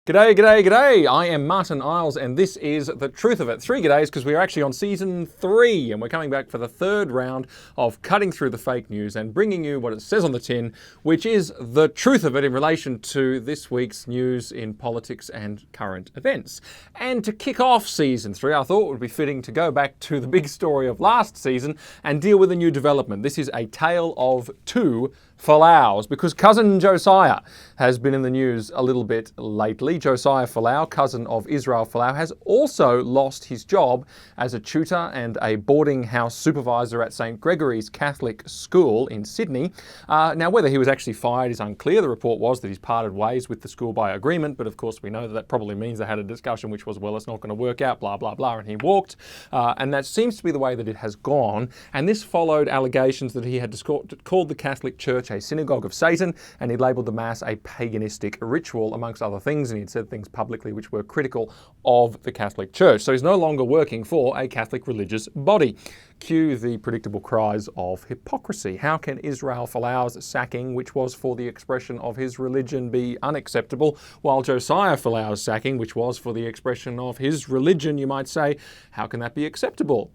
G'day, g'day, g'day! I am Martyn Iles and this is The Truth of It. 3 g'days because we are actually on season 3 and we're coming back for the 3rd round of cutting through the fake news and bringing you what it says on the tin, which is the truth of it in relation to this week's news in politics and current events. And to kick off season 3, I thought it would be fitting to go back to the big story of last season and deal with a new development. This is a tale of 2 Folaus, because cousin Josiah has been in the news a little bit lately. Josiah Folau, cousin of Israel Folau, has also lost his job as a tutor and a boarding house supervisor at St Gregory's Catholic School in Sydney. Now, whether he was actually fired is unclear. The report was that he's parted ways with the school by agreement, but of course we know that that probably means they had a discussion which was, well, it's not going to work out, blah, blah, blah, and he walked. And that seems to be the way that it has gone. And this followed allegations that he had called the Catholic Church a synagogue of Satan, and he labelled the Mass a paganistic ritual, amongst other things, and he'd said things publicly which were critical of the Catholic Church. So he's no longer working for a Catholic religious body. Cue the predictable cries of hypocrisy. How can Israel Folau's sacking, which was for the expression of his religion, be unacceptable, while Josiah Folau's sacking, which was for the expression of his religion, you might say, how can that be acceptable?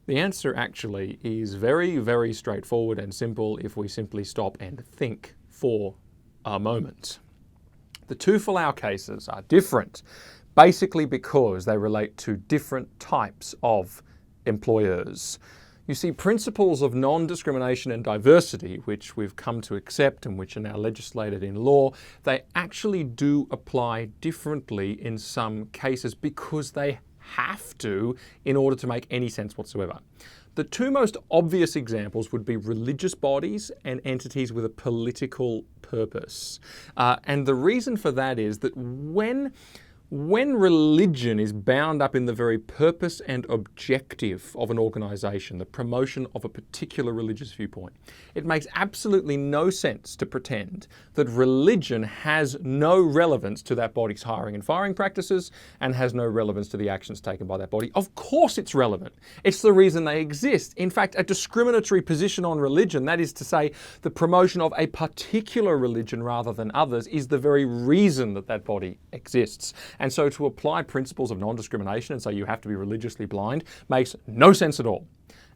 The answer actually is very, very straightforward and simple if we simply stop and think for a moment. The 2 Folau cases are different, basically because they relate to different types of employers. You see, principles of non-discrimination and diversity, which we've come to accept and which are now legislated in law, they actually do apply differently in some cases because they have to in order to make any sense whatsoever. The 2 most obvious examples would be religious bodies and entities with a political purpose. And the reason for that is that when religion is bound up in the very purpose and objective of an organisation, the promotion of a particular religious viewpoint, it makes absolutely no sense to pretend that religion has no relevance to that body's hiring and firing practices and has no relevance to the actions taken by that body. Of course it's relevant. It's the reason they exist. In fact, a discriminatory position on religion, that is to say, the promotion of a particular religion rather than others, is the very reason that that body exists. And so to apply principles of non-discrimination and say you have to be religiously blind makes no sense at all.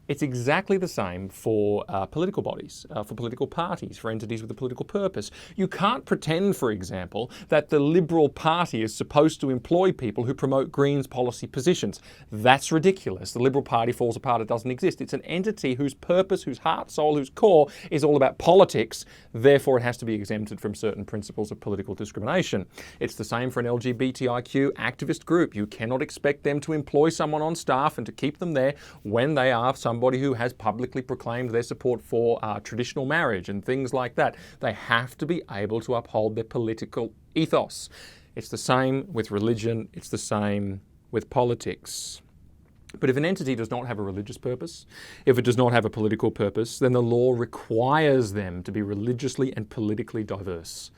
It's exactly the same for political bodies, for political parties, for entities with a political purpose. You can't pretend, for example, that the Liberal Party is supposed to employ people who promote Greens policy positions. That's ridiculous. The Liberal Party falls apart. It doesn't exist. It's an entity whose purpose, whose heart, soul, whose core is all about politics. Therefore, it has to be exempted from certain principles of political discrimination. It's the same for an LGBTIQ activist group. You cannot expect them to employ someone on staff and to keep them there when they are somebody who has publicly proclaimed their support for traditional marriage and things like that. They have to be able to uphold their political ethos. It's the same with religion. It's the same with politics. But if an entity does not have a religious purpose, if it does not have a political purpose, then the law requires them to be religiously and politically diverse.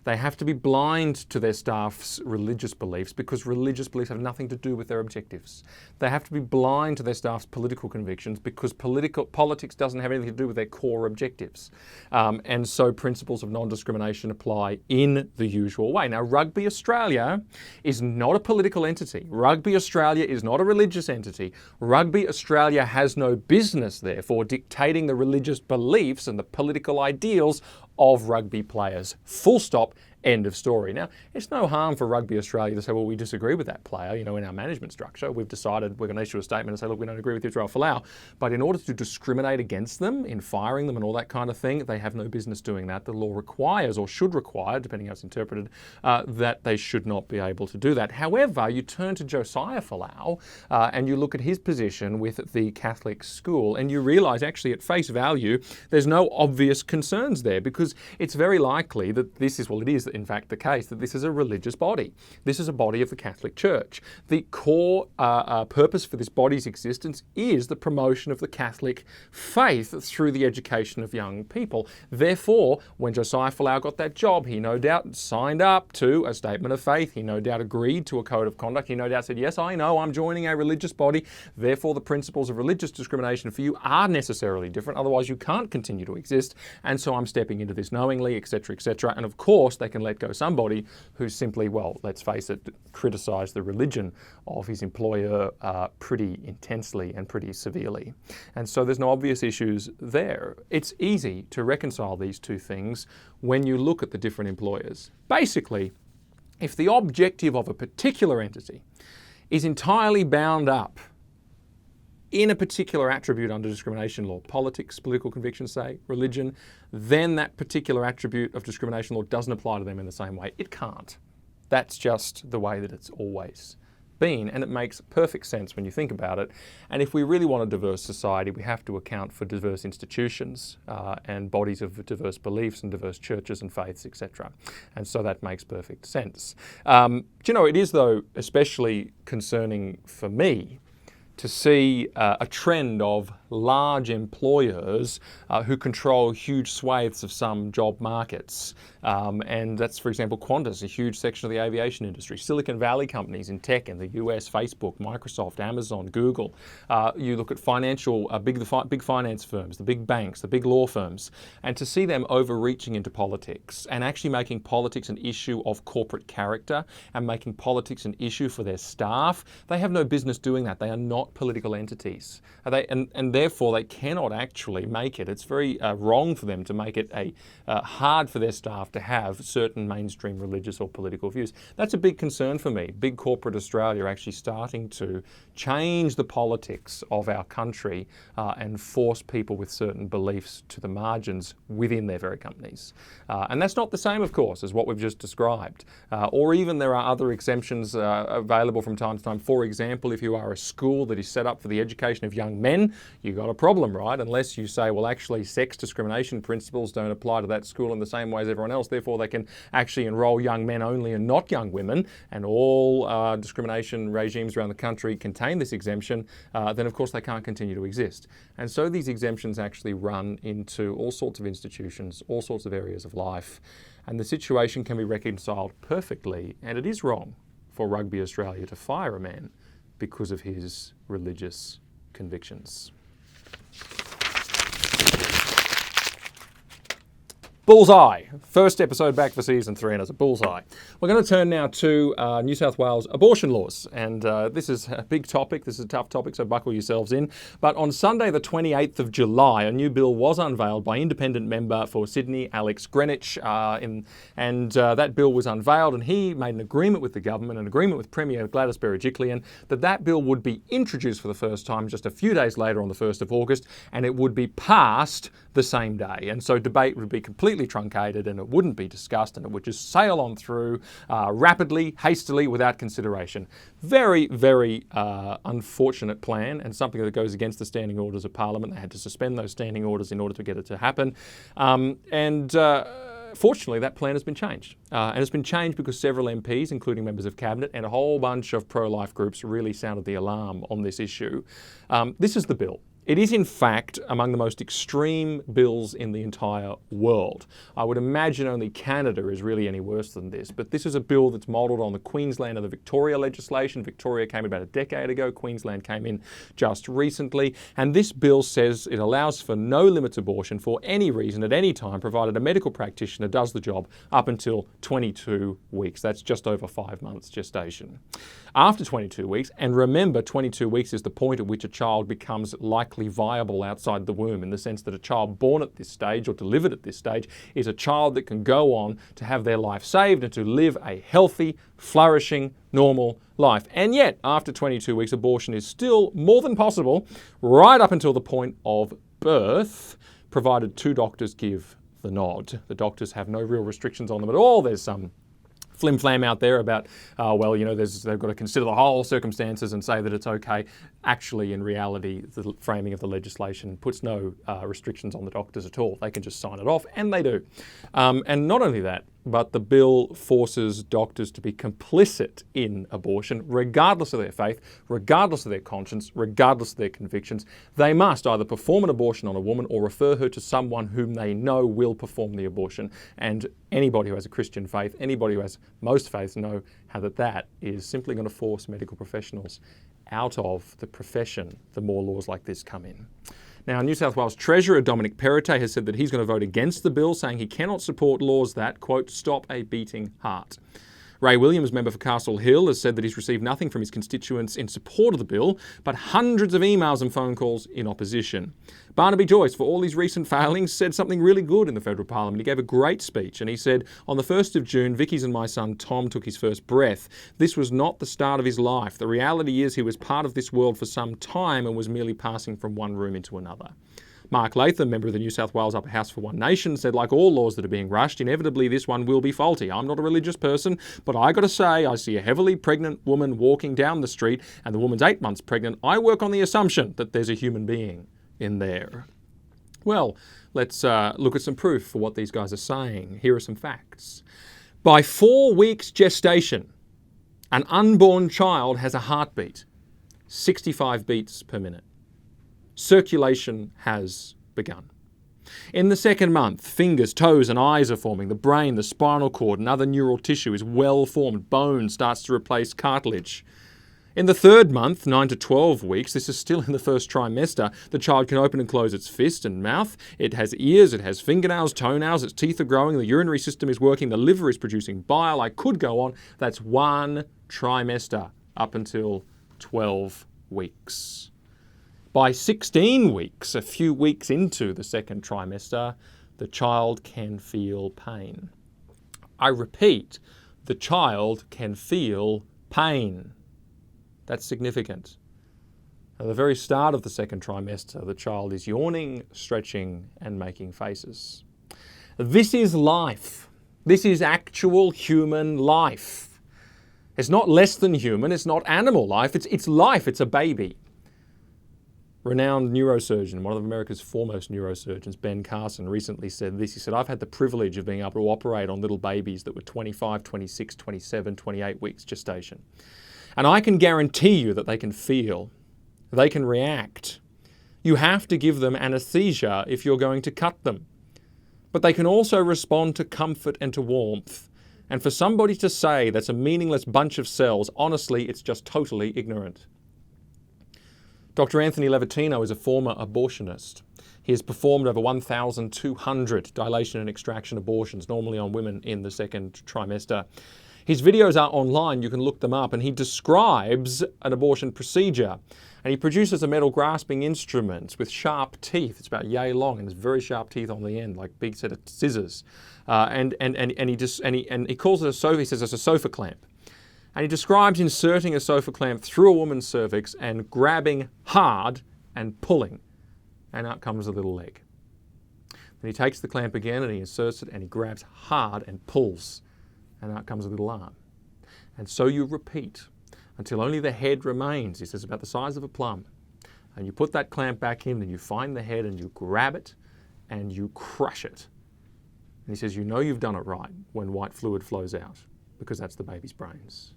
They have to be blind to their staff's religious beliefs because religious beliefs have nothing to do with their objectives. They have to be blind to their staff's political convictions because politics doesn't have anything to do with their core objectives. And so principles of non-discrimination apply in the usual way. Now, Rugby Australia is not a political entity. Rugby Australia is not a religious entity. Rugby Australia has no business, therefore, dictating the religious beliefs and the political ideals of rugby players. Full stop. End of story. Now, it's no harm for Rugby Australia to say, well, we disagree with that player. You know, in our management structure, we've decided we're going to issue a statement and say, look, we don't agree with Israel Folau. But in order to discriminate against them in firing them and all that kind of thing, they have no business doing that. The law requires, or should require, depending how it's interpreted, that they should not be able to do that. However, you turn to Josiah Folau and you look at his position with the Catholic school and you realise actually at face value, there's no obvious concerns there because it's very likely that this is, well, it is in fact the case that this is a religious body. This is a body of the Catholic Church. The core purpose for this body's existence is the promotion of the Catholic faith through the education of young people. Therefore, when Josiah Folau got that job, he no doubt signed up to a statement of faith. He no doubt agreed to a code of conduct. He no doubt said, yes, I know I'm joining a religious body. Therefore, the principles of religious discrimination for you are necessarily different. Otherwise, you can't continue to exist. And so I'm stepping into this knowingly, etc., etc. And of course, they can can let go somebody who's simply, well, let's face it, criticised the religion of his employer pretty intensely and pretty severely. And so there's no obvious issues there. It's easy to reconcile these two things when you look at the different employers. Basically, if the objective of a particular entity is entirely bound up in a particular attribute under discrimination law, politics, political convictions, say, religion, then that particular attribute of discrimination law doesn't apply to them in the same way. It can't. That's just the way that it's always been, and it makes perfect sense when you think about it. And if we really want a diverse society, we have to account for diverse institutions and bodies of diverse beliefs and diverse churches and faiths, etc. And so that makes perfect sense. Do you know, it is, though, especially concerning for me to see a trend of large employers who control huge swathes of some job markets. And that's, for example, Qantas, a huge section of the aviation industry. Silicon Valley companies in tech in the US, Facebook, Microsoft, Amazon, Google. You look at financial, big finance firms, the big banks, the big law firms, and to see them overreaching into politics and actually making politics an issue of corporate character and making politics an issue for their staff. They have no business doing that. They are not political entities. And therefore they cannot actually make it. It's very wrong for them to make it hard for their staff to have certain mainstream religious or political views. That's a big concern for me. Big corporate Australia actually starting to change the politics of our country and force people with certain beliefs to the margins within their very companies. And that's not the same, of course, as what we've just described. Or even there are other exemptions available from time to time. For example, if you are a school that is set up for the education of young men, you've got a problem, right? Unless you say, well, actually sex discrimination principles don't apply to that school in the same way as everyone else, therefore they can actually enrol young men only and not young women, and all discrimination regimes around the country contain this exemption, then of course they can't continue to exist. And so these exemptions actually run into all sorts of institutions, all sorts of areas of life, and the situation can be reconciled perfectly, and it is wrong for Rugby Australia to fire a man because of his religious convictions. Bullseye. First episode back for season 3, and it's a bullseye. We're going to turn now to New South Wales abortion laws. And this is a big topic. This is a tough topic, so buckle yourselves in. But on Sunday, the 28th of July, a new bill was unveiled by independent member for Sydney, Alex Greenwich. That bill was unveiled, and he made an agreement with the government, an agreement with Premier Gladys Berejiklian, that bill would be introduced for the first time just a few days later on the 1st of August, and it would be passed the same day. And so debate would be completely truncated, and it wouldn't be discussed, and it would just sail on through rapidly, hastily, without consideration. Very, very unfortunate plan, and something that goes against the standing orders of Parliament. They had to suspend those standing orders in order to get it to happen. Fortunately, that plan has been changed. And it's been changed because several MPs, including members of Cabinet and a whole bunch of pro-life groups, really sounded the alarm on this issue. This is the bill. It is, in fact, among the most extreme bills in the entire world. I would imagine only Canada is really any worse than this, but this is a bill that's modelled on the Queensland and the Victoria legislation. Victoria came about a decade ago. Queensland came in just recently. And this bill says it allows for no limits abortion for any reason at any time, provided a medical practitioner does the job up until 22 weeks. That's just over 5 months gestation. After 22 weeks, and remember, 22 weeks is the point at which a child becomes likely viable outside the womb, in the sense that a child born at this stage or delivered at this stage is a child that can go on to have their life saved and to live a healthy, flourishing, normal life. And yet, after 22 weeks, abortion is still more than possible right up until the point of birth, provided 2 doctors give the nod. The doctors have no real restrictions on them at all. There's some flim-flam out there about, they've got to consider the whole circumstances and say that it's okay. Actually, in reality, the framing of the legislation puts no restrictions on the doctors at all. They can just sign it off, and they do. And not only that, but the bill forces doctors to be complicit in abortion, regardless of their faith, regardless of their conscience, regardless of their convictions. They must either perform an abortion on a woman or refer her to someone whom they know will perform the abortion. And anybody who has a Christian faith, anybody who has most faiths, know how that is simply going to force medical professionals out of the profession the more laws like this come in. Now, New South Wales Treasurer Dominic Perrottet has said that he's going to vote against the bill, saying he cannot support laws that, quote, stop a beating heart. Ray Williams, member for Castle Hill, has said that he's received nothing from his constituents in support of the bill, but hundreds of emails and phone calls in opposition. Barnaby Joyce, for all his recent failings, said something really good in the federal parliament. He gave a great speech, and he said, on the 1st of June, Vicky's and my son Tom took his first breath. This was not the start of his life. The reality is he was part of this world for some time and was merely passing from one room into another. Mark Latham, member of the New South Wales Upper House for One Nation, said, like all laws that are being rushed, inevitably this one will be faulty. I'm not a religious person, but I got to say, I see a heavily pregnant woman walking down the street and the woman's 8 months pregnant. I work on the assumption that there's a human being in there. Well, let's look at some proof for what these guys are saying. Here are some facts. By 4 weeks gestation, an unborn child has a heartbeat, 65 beats per minute. Circulation has begun. In the second month, fingers, toes and eyes are forming. The brain, the spinal cord and other neural tissue is well formed. Bone starts to replace cartilage. In the third month, 9 to 12 weeks, this is still in the first trimester, the child can open and close its fist and mouth. It has ears, it has fingernails, toenails, its teeth are growing, the urinary system is working, the liver is producing bile. I could go on. That's 1 trimester up until 12 weeks. By 16 weeks, a few weeks into the second trimester, the child can feel pain. I repeat, the child can feel pain. That's significant. At the very start of the second trimester, the child is yawning, stretching, and making faces. This is life. This is actual human life. It's not less than human, it's not animal life, it's life, it's a baby. Renowned neurosurgeon, one of America's foremost neurosurgeons, Ben Carson, recently said this. He said, I've had the privilege of being able to operate on little babies that were 25, 26, 27, 28 weeks gestation. And I can guarantee you that they can feel, they can react. You have to give them anesthesia if you're going to cut them. But they can also respond to comfort and to warmth. And for somebody to say that's a meaningless bunch of cells, honestly, it's just totally ignorant. Dr. Anthony Levatino is a former abortionist. He has performed over 1,200 dilation and extraction abortions, normally on women in the second trimester. His videos are online, you can look them up, and he describes an abortion procedure. And he produces a metal grasping instrument with sharp teeth. It's about yay long and has very sharp teeth on the end, like big set of scissors. And he calls it a sofa, he says it's a sofa clamp. And he describes inserting a sofa clamp through a woman's cervix and grabbing hard and pulling. And out comes a little leg. Then he takes the clamp again and he inserts it and he grabs hard and pulls. And out comes a little arm. And so you repeat until only the head remains. He says about the size of a plum. And you put that clamp back in and you find the head and you grab it and you crush it. And he says, you know you've done it right when white fluid flows out, because that's the baby's brains.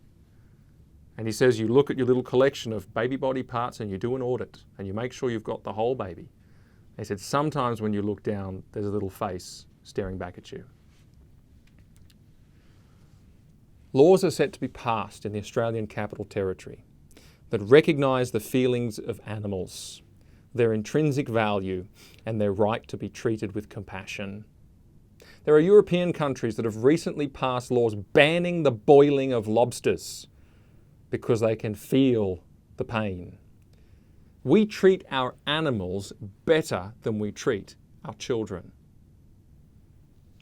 And he says you look at your little collection of baby body parts and you do an audit and you make sure you've got the whole baby. He said sometimes when you look down, there's a little face staring back at you. Laws are set to be passed in the Australian Capital Territory that recognise the feelings of animals, their intrinsic value and their right to be treated with compassion. There are European countries that have recently passed laws banning the boiling of lobsters because they can feel the pain. We treat our animals better than we treat our children.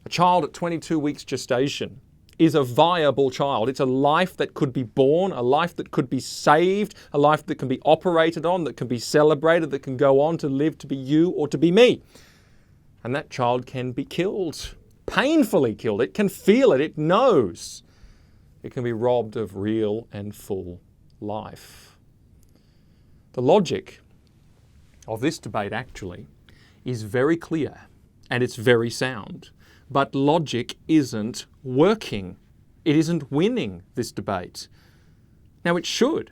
A child at 22 weeks gestation is a viable child. It's a life that could be born, a life that could be saved, a life that can be operated on, that can be celebrated, that can go on to live to be you or to be me. And that child can be killed, painfully killed. It can feel it, it knows. It can be robbed of real and full life. The logic of this debate actually is very clear and it's very sound. But logic isn't working. It isn't winning this debate. Now it should.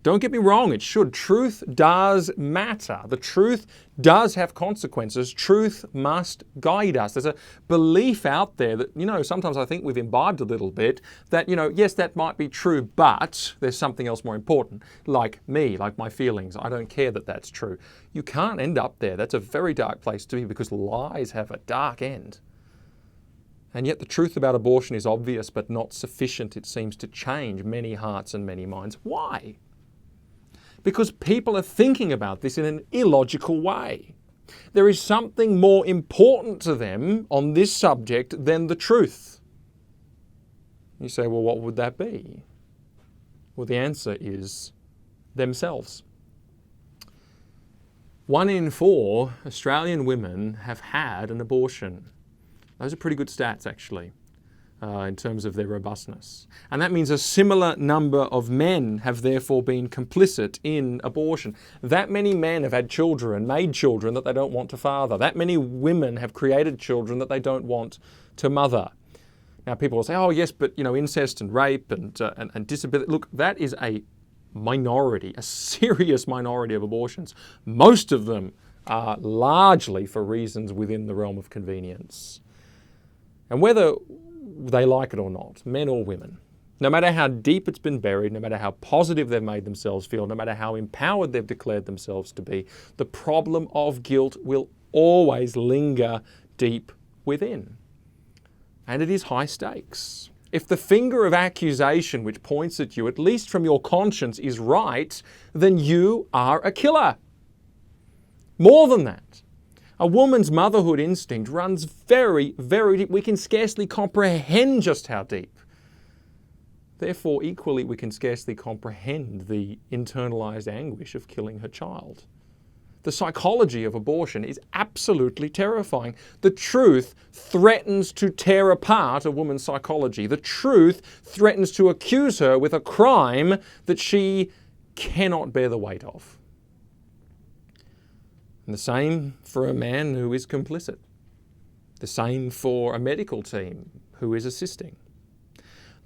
Don't get me wrong, it should. Truth does matter. The truth does have consequences. Truth must guide us. There's a belief out there that, sometimes I think we've imbibed a little bit that, yes, that might be true, but there's something else more important, like me, like my feelings. I don't care that that's true. You can't end up there. That's a very dark place to be because lies have a dark end. And yet the truth about abortion is obvious but not sufficient, it seems, to change many hearts and many minds. Why? Because people are thinking about this in an illogical way. There is something more important to them on this subject than the truth. You say, well, what would that be? Well, the answer is themselves. 1 in 4 Australian women have had an abortion. Those are pretty good stats, actually, in terms of their robustness. And that means a similar number of men have therefore been complicit in abortion. That many men have had children, made children that they don't want to father. That many women have created children that they don't want to mother. Now people will say, oh yes, but incest and rape and disability. Look, that is a minority, a serious minority of abortions. Most of them are largely for reasons within the realm of convenience. And whether they like it or not, men or women, no matter how deep it's been buried, no matter how positive they've made themselves feel, no matter how empowered they've declared themselves to be, the problem of guilt will always linger deep within. And it is high stakes. If the finger of accusation which points at you, at least from your conscience, is right, then you are a killer. More than that. A woman's motherhood instinct runs very, very deep. We can scarcely comprehend just how deep. Therefore, equally, we can scarcely comprehend the internalized anguish of killing her child. The psychology of abortion is absolutely terrifying. The truth threatens to tear apart a woman's psychology. The truth threatens to accuse her with a crime that she cannot bear the weight of. And the same for a man who is complicit. The same for a medical team who is assisting.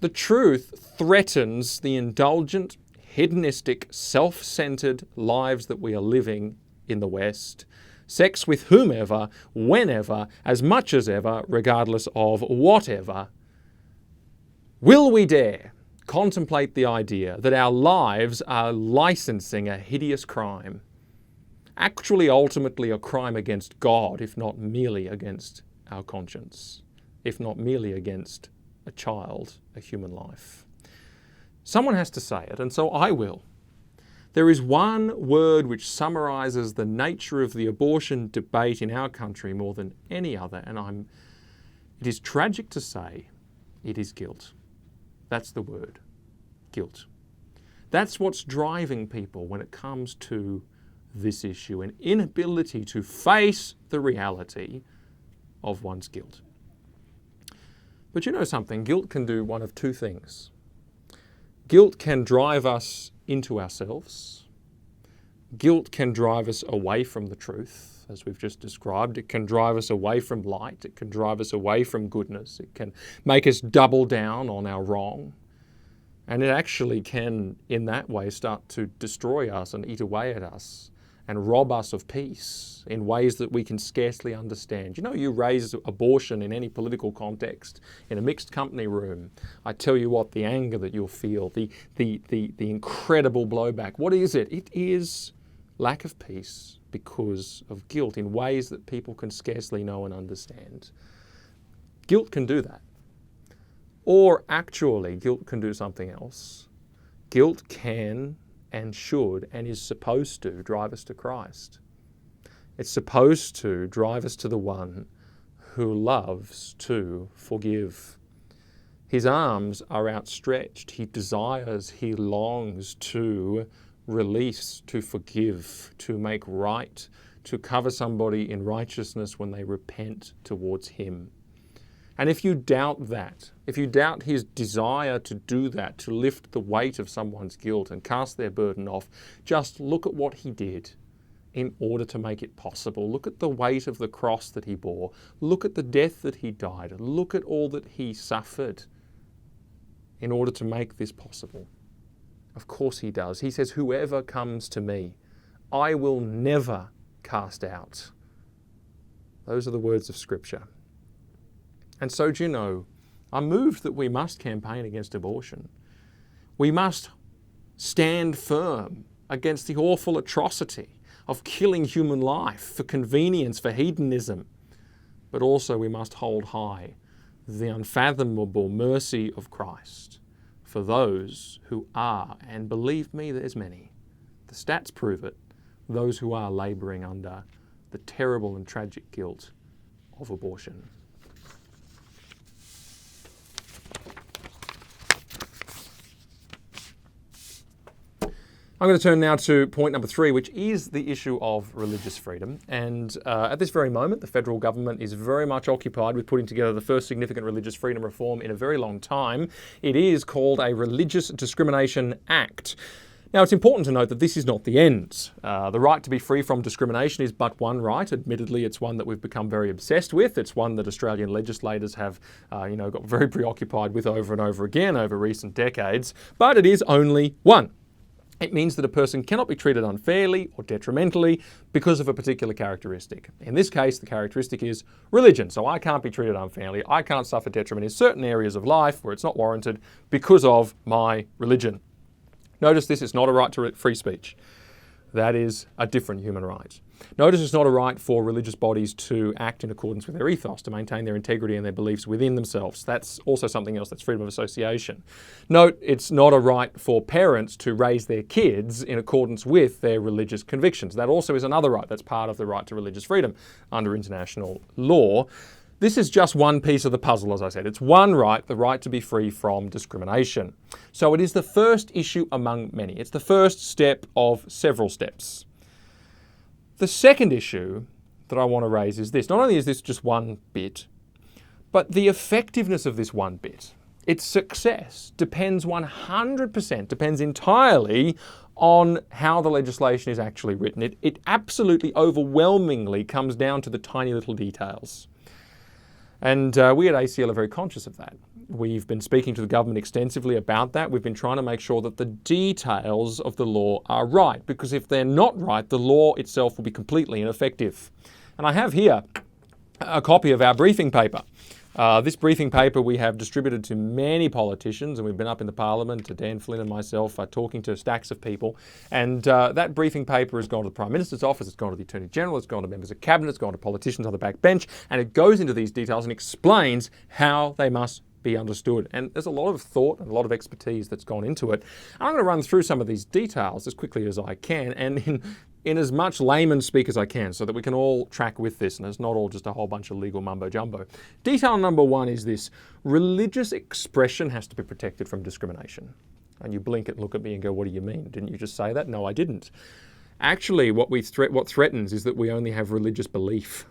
The truth threatens the indulgent, hedonistic, self-centered lives that we are living in the West. Sex with whomever, whenever, as much as ever, regardless of whatever. Will we dare contemplate the idea that our lives are licensing a hideous crime? Actually, ultimately, a crime against God, if not merely against our conscience, if not merely against a child, a human life. Someone has to say it, and so I will. There is one word which summarizes the nature of the abortion debate in our country more than any other, and it is tragic to say, it is guilt. That's the word, guilt. That's what's driving people when it comes to this issue, an inability to face the reality of one's guilt. But you know something, guilt can do one of two things. Guilt can drive us into ourselves. Guilt can drive us away from the truth, as we've just described. It can drive us away from light. It can drive us away from goodness. It can make us double down on our wrong. And it actually can, in that way, start to destroy us and eat away at us and rob us of peace in ways that we can scarcely understand. You raise abortion in any political context, in a mixed company room, I tell you what, the anger that you'll feel, the incredible blowback. What is it? It is lack of peace because of guilt in ways that people can scarcely know and understand. Guilt can do that. Or actually, guilt can do something else. Guilt can and should and is supposed to drive us to Christ. It's supposed to drive us to the one who loves to forgive. His arms are outstretched. He desires, he longs to release, to forgive, to make right, to cover somebody in righteousness when they repent towards him. And if you doubt that, if you doubt his desire to do that, to lift the weight of someone's guilt and cast their burden off, just look at what he did in order to make it possible. Look at the weight of the cross that he bore. Look at the death that he died. Look at all that he suffered in order to make this possible. Of course he does. He says, whoever comes to me, I will never cast out. Those are the words of Scripture. And so, do you know, I'm moved that we must campaign against abortion. We must stand firm against the awful atrocity of killing human life for convenience, for hedonism. But also we must hold high the unfathomable mercy of Christ for those who are, and believe me, there's many, the stats prove it, those who are labouring under the terrible and tragic guilt of abortion. I'm going to turn now to point number 3, which is the issue of religious freedom. And at this very moment, the federal government is very much occupied with putting together the first significant religious freedom reform in a very long time. It is called a Religious Discrimination Act. Now, it's important to note that this is not the end. The right to be free from discrimination is but one right. Admittedly, it's one that we've become very obsessed with. It's one that Australian legislators have, got very preoccupied with over and over again over recent decades. But it is only one. It means that a person cannot be treated unfairly or detrimentally because of a particular characteristic. In this case, the characteristic is religion. So I can't be treated unfairly. I can't suffer detriment in certain areas of life where it's not warranted because of my religion. Notice this is not a right to free speech. That is a different human right. Notice it's not a right for religious bodies to act in accordance with their ethos, to maintain their integrity and their beliefs within themselves. That's also something else, that's freedom of association. Note, it's not a right for parents to raise their kids in accordance with their religious convictions. That also is another right. That's part of the right to religious freedom under international law. This is just one piece of the puzzle, as I said. It's one right, the right to be free from discrimination. So it is the first issue among many. It's the first step of several steps. The second issue that I want to raise is this. Not only is this just one bit, but the effectiveness of this one bit, its success depends 100%, depends entirely on how the legislation is actually written. It absolutely overwhelmingly comes down to the tiny little details. And we at ACL are very conscious of that. We've been speaking to the government extensively about that. We've been trying to make sure that the details of the law are right, because if they're not right, the law itself will be completely ineffective. And I have here a copy of our briefing paper. This briefing paper we have distributed to many politicians, and we've been up in the Parliament, to Dan Flynn and myself, talking to stacks of people. And that briefing paper has gone to the Prime Minister's office, it's gone to the Attorney General, it's gone to members of Cabinet, it's gone to politicians on the back bench, and it goes into these details and explains how they must be understood. And there's a lot of thought and a lot of expertise that's gone into it. I'm going to run through some of these details as quickly as I can, and in as much layman speak as I can, so that we can all track with this and it's not all just a whole bunch of legal mumbo jumbo. Detail number 1 is this: religious expression has to be protected from discrimination. And you blink and look at me and go, what do you mean? Didn't you just say that? No, I didn't. Actually, what threatens is that we only have religious belief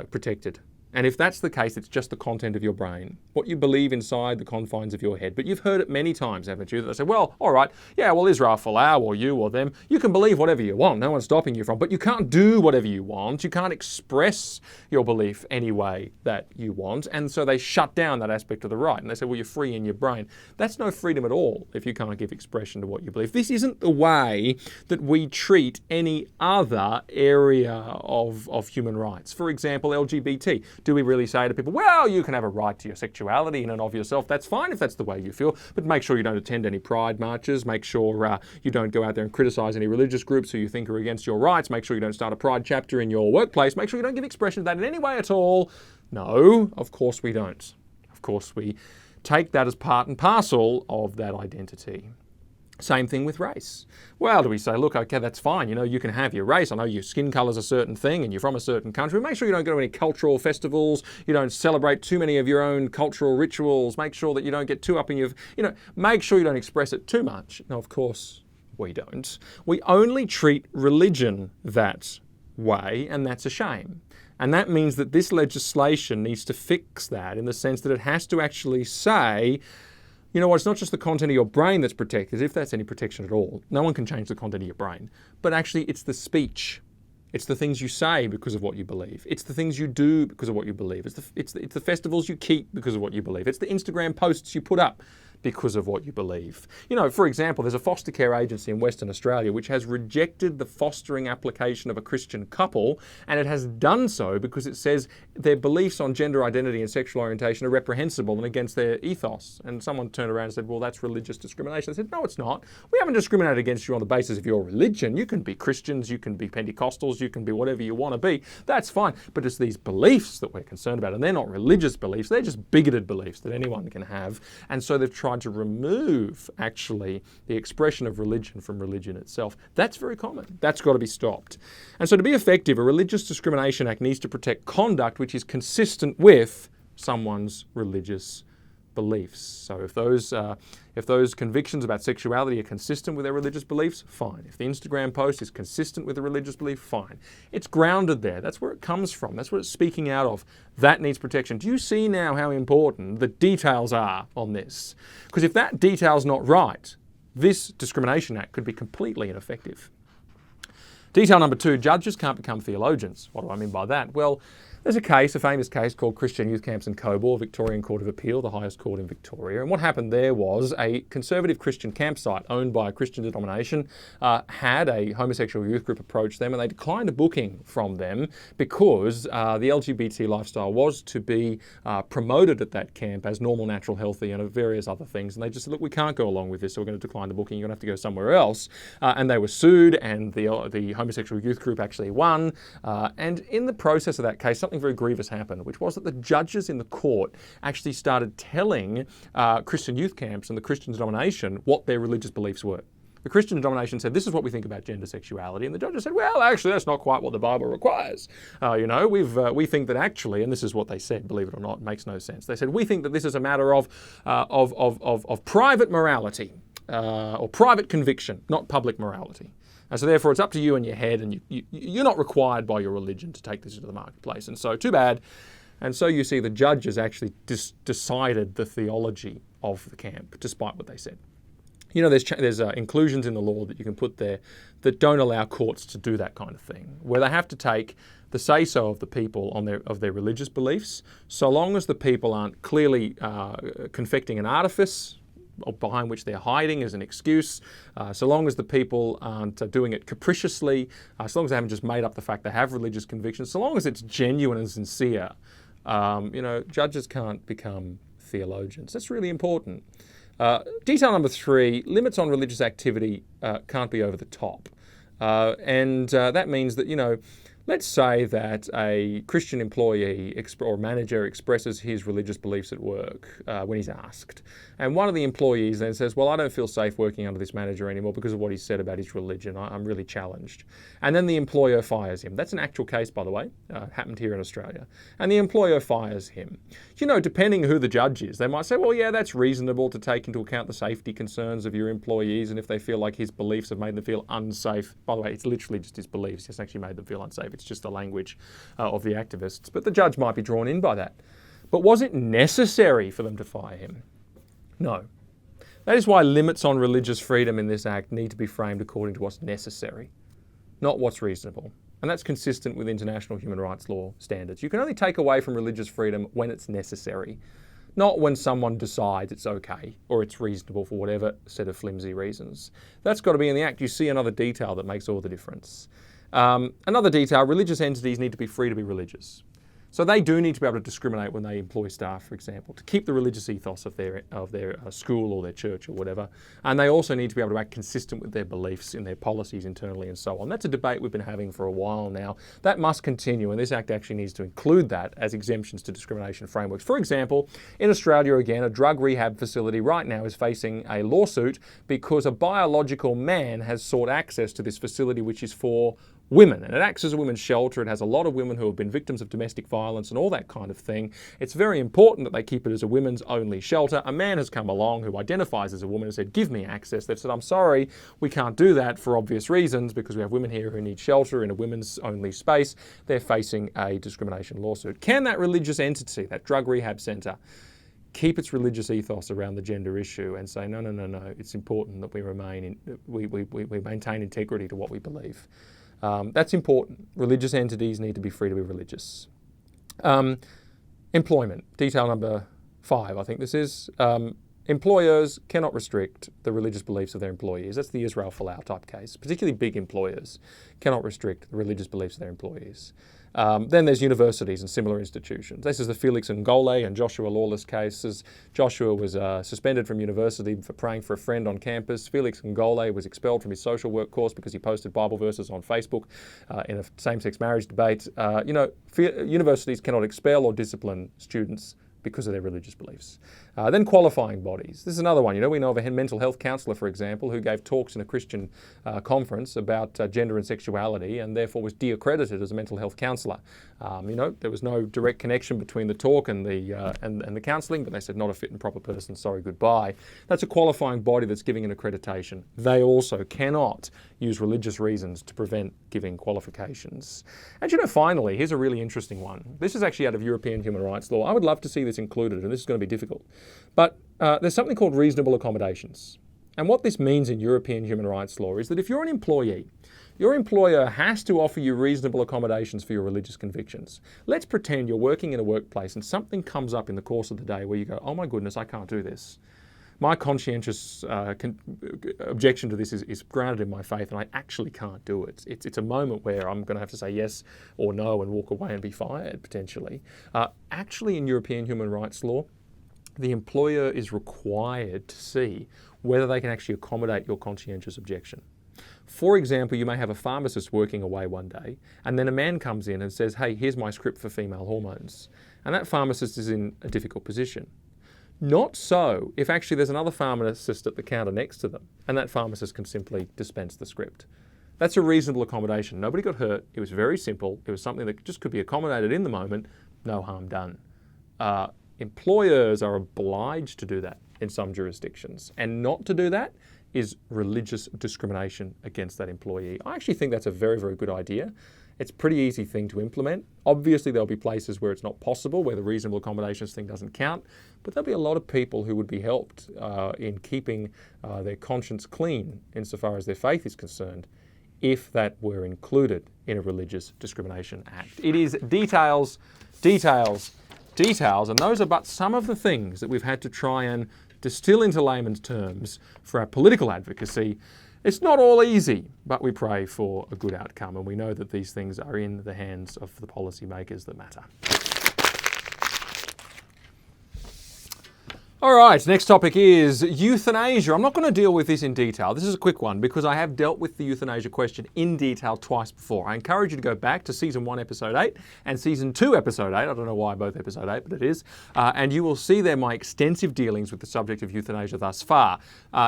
protected. And if that's the case, it's just the content of your brain, what you believe inside the confines of your head. But you've heard it many times, haven't you? That they say, well, all right, yeah, well, Israel, Folau, or you or them, you can believe whatever you want. No one's stopping you from, but you can't do whatever you want. You can't express your belief any way that you want. And so they shut down that aspect of the right. And they say, well, you're free in your brain. That's no freedom at all if you can't give expression to what you believe. This isn't the way that we treat any other area of human rights. For example, LGBT. Do we really say to people, well, you can have a right to your sexuality in and of yourself? That's fine if that's the way you feel, but make sure you don't attend any pride marches. Make sure you don't go out there and criticise any religious groups who you think are against your rights. Make sure you don't start a pride chapter in your workplace. Make sure you don't give expression to that in any way at all. No, of course we don't. Of course we take that as part and parcel of that identity. Same thing with race. Well, do we say, look, okay, that's fine. You can have your race. I know your skin colour's a certain thing and you're from a certain country. Make sure you don't go to any cultural festivals. You don't celebrate too many of your own cultural rituals. Make sure that you don't get too up in your, make sure you don't express it too much. No, of course we don't. We only treat religion that way, and that's a shame. And that means that this legislation needs to fix that in the sense that it has to actually say, you know what, it's not just the content of your brain that's protected, if that's any protection at all. No one can change the content of your brain. But actually, it's the speech. It's the things you say because of what you believe. It's the things you do because of what you believe. It's the festivals you keep because of what you believe. It's the Instagram posts you put up because of what you believe. You know, for example, there's a foster care agency in Western Australia which has rejected the fostering application of a Christian couple, and it has done so because it says their beliefs on gender identity and sexual orientation are reprehensible and against their ethos. And someone turned around and said, well, that's religious discrimination. I said, no, it's not. We haven't discriminated against you on the basis of your religion. You can be Christians, you can be Pentecostals, you can be whatever you want to be. That's fine. But it's these beliefs that we're concerned about, and they're not religious beliefs. They're just bigoted beliefs that anyone can have. And so they've tried to remove, actually, the expression of religion from religion itself. That's very common. That's got to be stopped. And so to be effective, a Religious Discrimination Act needs to protect conduct which is consistent with someone's religious beliefs. So if those convictions about sexuality are consistent with their religious beliefs, fine. If the Instagram post is consistent with a religious belief, fine. It's grounded there. That's where it comes from. That's what it's speaking out of. That needs protection. Do you see now how important the details are on this? Because if that detail's not right, this Discrimination Act could be completely ineffective. Detail number 2, judges can't become theologians. What do I mean by that? Well, there's a famous case called Christian Youth Camps in Coburg, Victorian Court of Appeal, the highest court in Victoria. And what happened there was a conservative Christian campsite owned by a Christian denomination had a homosexual youth group approach them, and they declined a booking from them because the LGBT lifestyle was to be promoted at that camp as normal, natural, healthy, and various other things. And they just said, look, we can't go along with this, so we're going to decline the booking. You're going to have to go somewhere else. And they were sued, and the homosexual youth group actually won. And in the process of that case, something very grievous happened, which was that the judges in the court actually started telling Christian youth camps and the Christian denomination what their religious beliefs were. The Christian denomination said, this is what we think about gender sexuality. And the judges said, well, actually, that's not quite what the Bible requires. We think that actually, and this is what they said, believe it or not, it makes no sense. They said, we think that this is a matter of private morality or private conviction, not public morality. And so therefore, it's up to you in your head, and you're not required by your religion to take this into the marketplace. And so, too bad. And so you see the judges actually decided the theology of the camp, despite what they said. You know, there's inclusions in the law that you can put there that don't allow courts to do that kind of thing, where they have to take the say-so of the people of their religious beliefs, so long as the people aren't clearly confecting an artifice behind which they're hiding as an excuse, so long as the people aren't doing it capriciously, so long as they haven't just made up the fact they have religious convictions, so long as it's genuine and sincere, judges can't become theologians. That's really important. Detail number 3, limits on religious activity can't be over the top. And that means that, let's say that a Christian employee or manager expresses his religious beliefs at work when he's asked. And one of the employees then says, well, I don't feel safe working under this manager anymore because of what he said about his religion. I'm really challenged. And then the employer fires him. That's an actual case, by the way. Happened here in Australia. And the employer fires him. Depending who the judge is, they might say, well, yeah, that's reasonable to take into account the safety concerns of your employees, and if they feel like his beliefs have made them feel unsafe. By the way, it's literally just his beliefs. It's actually made them feel unsafe. It's just the language of the activists. But the judge might be drawn in by that. But was it necessary for them to fire him? No. That is why limits on religious freedom in this Act need to be framed according to what's necessary, not what's reasonable. And that's consistent with international human rights law standards. You can only take away from religious freedom when it's necessary, not when someone decides it's okay or it's reasonable for whatever set of flimsy reasons. That's got to be in the Act. You see another detail that makes all the difference. Another detail, religious entities need to be free to be religious. So they do need to be able to discriminate when they employ staff, for example, to keep the religious ethos of their school or their church or whatever. And they also need to be able to act consistent with their beliefs in their policies internally and so on. That's a debate we've been having for a while now. That must continue, and this Act actually needs to include that as exemptions to discrimination frameworks. For example, in Australia again, a drug rehab facility right now is facing a lawsuit because a biological man has sought access to this facility, which is for women, and it acts as a women's shelter. It has a lot of women who have been victims of domestic violence and all that kind of thing. It's very important that they keep it as a women's only shelter. A man has come along who identifies as a woman and said, give me access. They've said, I'm sorry, we can't do that for obvious reasons because we have women here who need shelter in a women's only space. They're facing a discrimination lawsuit. Can that religious entity, that drug rehab centre, keep its religious ethos around the gender issue and say, no, it's important that we maintain integrity to what we believe? That's important. Religious entities need to be free to be religious. Employment, detail number 5, I think this is. Employers cannot restrict the religious beliefs of their employees. That's the Folau type case. Particularly big employers cannot restrict the religious beliefs of their employees. Then there's universities and similar institutions. This is the Felix Ngole and Joshua Lawless cases. Joshua was suspended from university for praying for a friend on campus. Felix Ngole was expelled from his social work course because he posted Bible verses on Facebook in a same-sex marriage debate. Universities cannot expel or discipline students because of their religious beliefs. Then qualifying bodies. This is another one. We know of a mental health counsellor, for example, who gave talks in a Christian conference about gender and sexuality and therefore was de-accredited as a mental health counsellor. There was no direct connection between the talk and the counselling, but they said not a fit and proper person, sorry, goodbye. That's a qualifying body that's giving an accreditation. They also cannot use religious reasons to prevent giving qualifications. And finally, here's a really interesting one. This is actually out of European human rights law. I would love to see this included, and this is going to be difficult. But there's something called reasonable accommodations. And what this means in European human rights law is that if you're an employee, your employer has to offer you reasonable accommodations for your religious convictions. Let's pretend you're working in a workplace and something comes up in the course of the day where you go, oh my goodness, I can't do this. My conscientious objection to this is grounded in my faith and I actually can't do it. It's a moment where I'm going to have to say yes or no and walk away and be fired, potentially. Actually, in European human rights law, the employer is required to see whether they can actually accommodate your conscientious objection. For example, you may have a pharmacist working away one day, and then a man comes in and says, hey, here's my script for female hormones. And that pharmacist is in a difficult position. Not so if actually there's another pharmacist at the counter next to them, and that pharmacist can simply dispense the script. That's a reasonable accommodation. Nobody got hurt. It was very simple. It was something that just could be accommodated in the moment. No harm done. Employers are obliged to do that in some jurisdictions, and not to do that is religious discrimination against that employee. I actually think that's a very, very good idea. It's a pretty easy thing to implement. Obviously, there'll be places where it's not possible, where the reasonable accommodations thing doesn't count, but there'll be a lot of people who would be helped in keeping their conscience clean insofar as their faith is concerned if that were included in a religious discrimination act. It is details, details, details, and those are but some of the things that we've had to try and distill into layman's terms for our political advocacy. It's not all easy, but we pray for a good outcome, and we know that these things are in the hands of the policymakers that matter. All right, next topic is euthanasia. I'm not going to deal with this in detail. This is a quick one because I have dealt with the euthanasia question in detail twice before. I encourage you to go back to Season 1, Episode 8 and Season 2, Episode 8. I don't know why both Episode 8, but it is. And you will see there my extensive dealings with the subject of euthanasia thus far.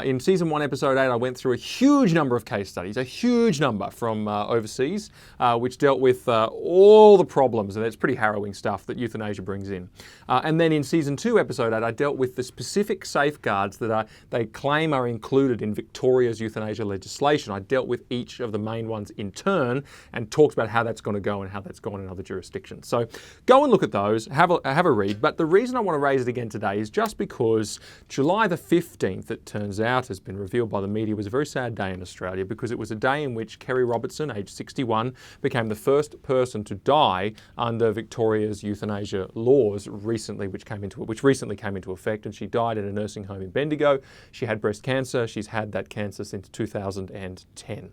In Season 1, Episode 8, I went through a huge number of case studies, a huge number from overseas, which dealt with all the problems, and it's pretty harrowing stuff that euthanasia brings in. And then in Season 2, Episode 8, I dealt with the specific safeguards that they claim are included in Victoria's euthanasia legislation. I dealt with each of the main ones in turn and talked about how that's going to go and how that's gone in other jurisdictions. So go and look at those, have a read. But the reason I want to raise it again today is just because July the 15th, it turns out, has been revealed by the media, was a very sad day in Australia because it was a day in which Kerry Robertson, aged 61, became the first person to die under Victoria's euthanasia laws recently, which recently came into effect. And she died in a nursing home in Bendigo. She had breast cancer. She's had that cancer since 2010.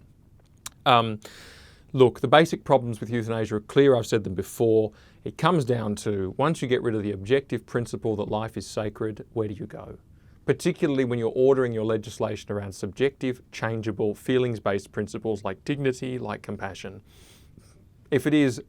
Look, the basic problems with euthanasia are clear. I've said them before. It comes down to, once you get rid of the objective principle that life is sacred, where do you go? Particularly when you're ordering your legislation around subjective, changeable, feelings-based principles like dignity, like compassion. If it is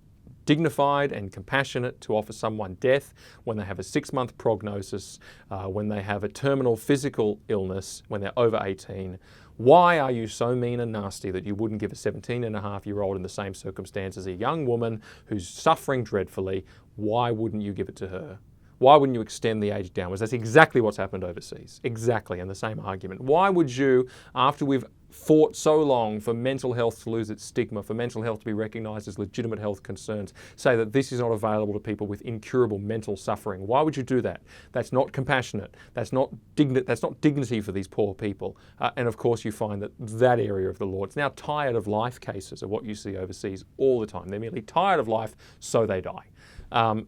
dignified and compassionate to offer someone death when they have a 6-month prognosis, when they have a terminal physical illness, when they're over 18. Why are you so mean and nasty that you wouldn't give a 17-and-a-half-year-old in the same circumstance as a young woman who's suffering dreadfully? Why wouldn't you give it to her? Why wouldn't you extend the age downwards? That's exactly what's happened overseas. Exactly, and the same argument. Why would you, after we've fought so long for mental health to lose its stigma, for mental health to be recognised as legitimate health concerns, say that this is not available to people with incurable mental suffering? Why would you do that? That's not compassionate. That's not dignity for these poor people. And of course you find that area of the law, it's now tired of life cases of what you see overseas all the time. They're merely tired of life, so they die.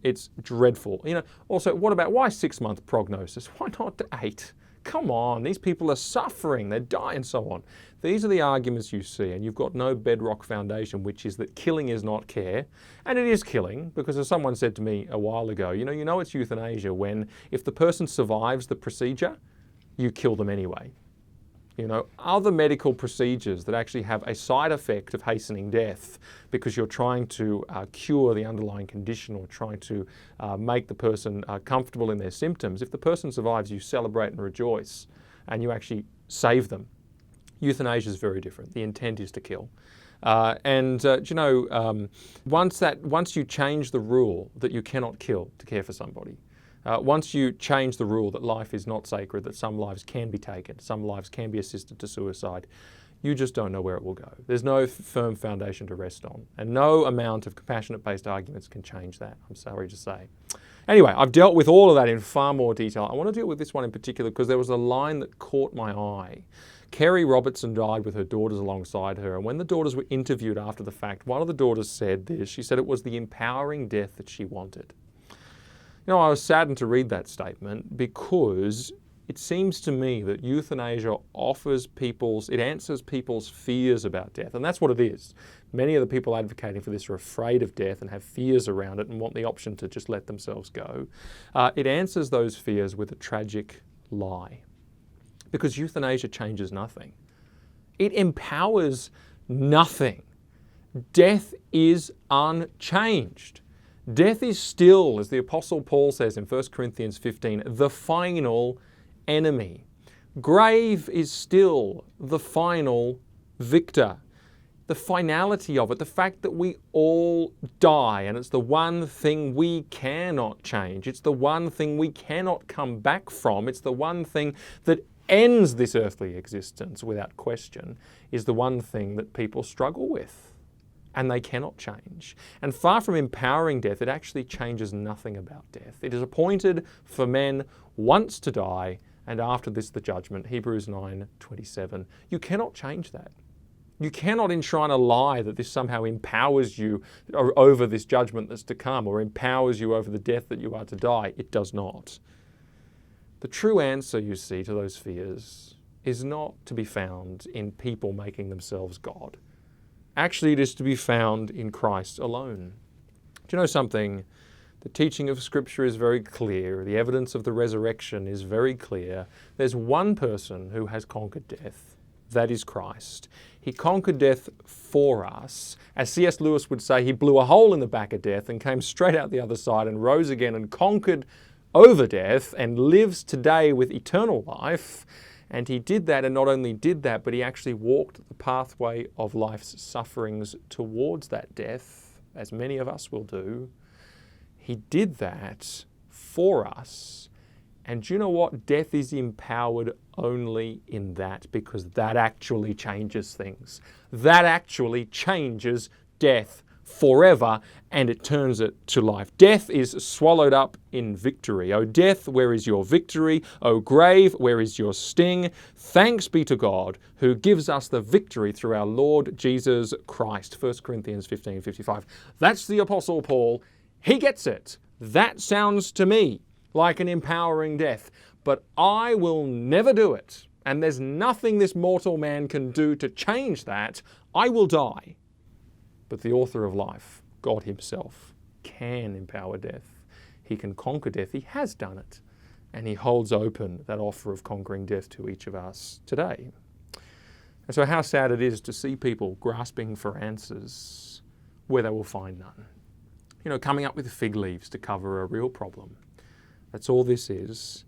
It's dreadful. Also, why 6-month prognosis? Why not 8? come on, these people are suffering, they're dying, and so on. These are the arguments you see, and you've got no bedrock foundation, which is that killing is not care. And it is killing, because as someone said to me a while ago, you know it's euthanasia when if the person survives the procedure, you kill them anyway. Other medical procedures that actually have a side effect of hastening death because you're trying to cure the underlying condition or trying to make the person comfortable in their symptoms, if the person survives, you celebrate and rejoice and you actually save them. Euthanasia is very different. The intent is to kill. Once you change the rule that you cannot kill to care for somebody, once you change the rule that life is not sacred, that some lives can be taken, some lives can be assisted to suicide, you just don't know where it will go. There's no firm foundation to rest on, and no amount of compassionate-based arguments can change that, I'm sorry to say. Anyway, I've dealt with all of that in far more detail. I want to deal with this one in particular because there was a line that caught my eye. Kerry Robertson died with her daughters alongside her, and when the daughters were interviewed after the fact, one of the daughters said this. She said it was the empowering death that she wanted. I was saddened to read that statement because it seems to me that euthanasia answers people's fears about death, and that's what it is. Many of the people advocating for this are afraid of death and have fears around it and want the option to just let themselves go. It answers those fears with a tragic lie, because euthanasia changes nothing. It empowers nothing. Death is unchanged. Death is still, as the Apostle Paul says in 1 Corinthians 15, the final enemy. Grave is still the final victor. The finality of it, the fact that we all die, and it's the one thing we cannot change. It's the one thing we cannot come back from. It's the one thing that ends this earthly existence without question, is the one thing that people struggle with. And they cannot change. And far from empowering death, it actually changes nothing about death. It is appointed for men once to die, and after this the judgment. Hebrews 9:27. You cannot change that. You cannot enshrine a lie that this somehow empowers you over this judgment that's to come, or empowers you over the death that you are to die. It does not. The true answer, you see, to those fears is not to be found in people making themselves God. Actually, it is to be found in Christ alone. Do you know something? The teaching of Scripture is very clear. The evidence of the resurrection is very clear. There's one person who has conquered death. That is Christ. He conquered death for us. As C.S. Lewis would say, he blew a hole in the back of death and came straight out the other side and rose again and conquered over death and lives today with eternal life. And he did that, and not only did that, but he actually walked the pathway of life's sufferings towards that death, as many of us will do. He did that for us. And do you know what? Death is empowered only in that, because that actually changes things. That actually changes death forever, and it turns it to life. Death is swallowed up in victory. O death, where is your victory? O grave, where is your sting? Thanks be to God who gives us the victory through our Lord Jesus Christ. 1 Corinthians 15:55. That's the Apostle Paul. He gets it. That sounds to me like an empowering death, but I will never do it. And there's nothing this mortal man can do to change that. I will die. But the author of life, God himself, can empower death. He can conquer death. He has done it. And he holds open that offer of conquering death to each of us today. And so how sad it is to see people grasping for answers where they will find none. Coming up with fig leaves to cover a real problem. That's all this is.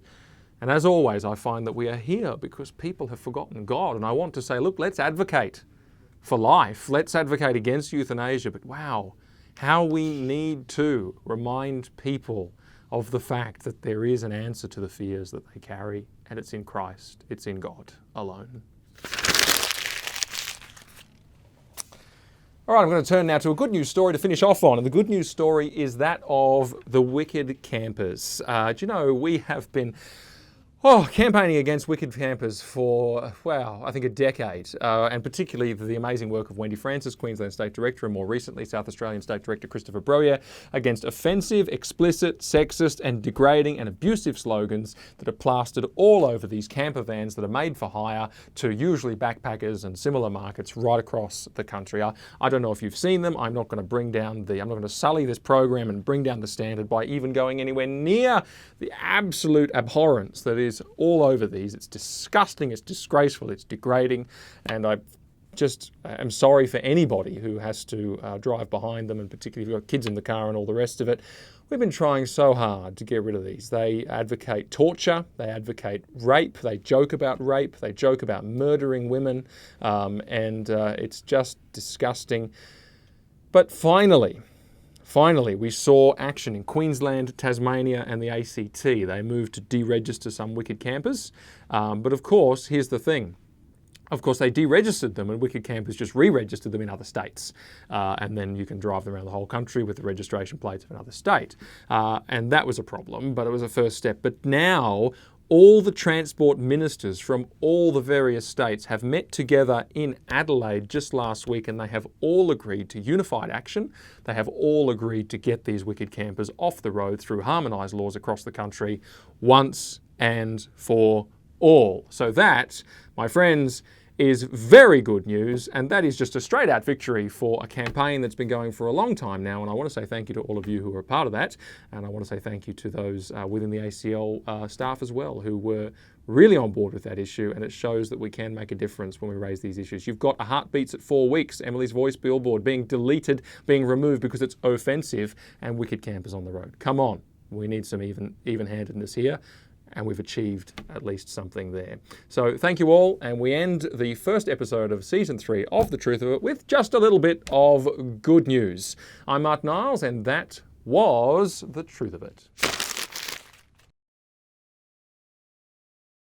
And as always, I find that we are here because people have forgotten God. And I want to say, look, let's advocate for life. Let's advocate against euthanasia. But wow, how we need to remind people of the fact that there is an answer to the fears that they carry, and it's in Christ. It's in God alone. All right, I'm going to turn now to a good news story to finish off on. And the good news story is that of the wicked campers. We have been Oh, campaigning against wicked campers for, wow, I think a decade, and particularly the amazing work of Wendy Francis, Queensland State Director, and more recently South Australian State Director Christopher Breuer, against offensive, explicit, sexist and degrading and abusive slogans that are plastered all over these camper vans that are made for hire to usually backpackers and similar markets right across the country. I don't know if you've seen them. I'm not going to sully this program and bring down the standard by even going anywhere near the absolute abhorrence that is all over these. It's disgusting, it's disgraceful, it's degrading, and I just am sorry for anybody who has to drive behind them, and particularly if you've got kids in the car and all the rest of it. We've been trying so hard to get rid of these. They advocate torture, they advocate rape, they joke about rape, they joke about murdering women, and it's just disgusting. But finally, we saw action in Queensland, Tasmania and the ACT. They moved to deregister some wicked campers. But of course, here's the thing. Of course, they deregistered them and wicked campers just re-registered them in other states. And then you can drive them around the whole country with the registration plates of another state. And that was a problem, but it was a first step. But now, all the transport ministers from all the various states have met together in Adelaide just last week, and they have all agreed to unified action. They have all agreed to get these wicked campers off the road through harmonised laws across the country once and for all. So that, my friends, is very good news, and that is just a straight out victory for a campaign that's been going for a long time now. And I want to say thank you to all of you who are a part of that, and I want to say thank you to those within the ACL staff as well who were really on board with that issue, and it shows that we can make a difference when we raise these issues. You've got a Heartbeats at 4 weeks, Emily's Voice billboard being deleted, being removed because it's offensive, and wicked campers on the road. Come on, we need some even-handedness here. And we've achieved at least something there. So thank you all, and we end the first episode of Season 3 of The Truth of It with just a little bit of good news. I'm Martyn Iles, and that was The Truth of It.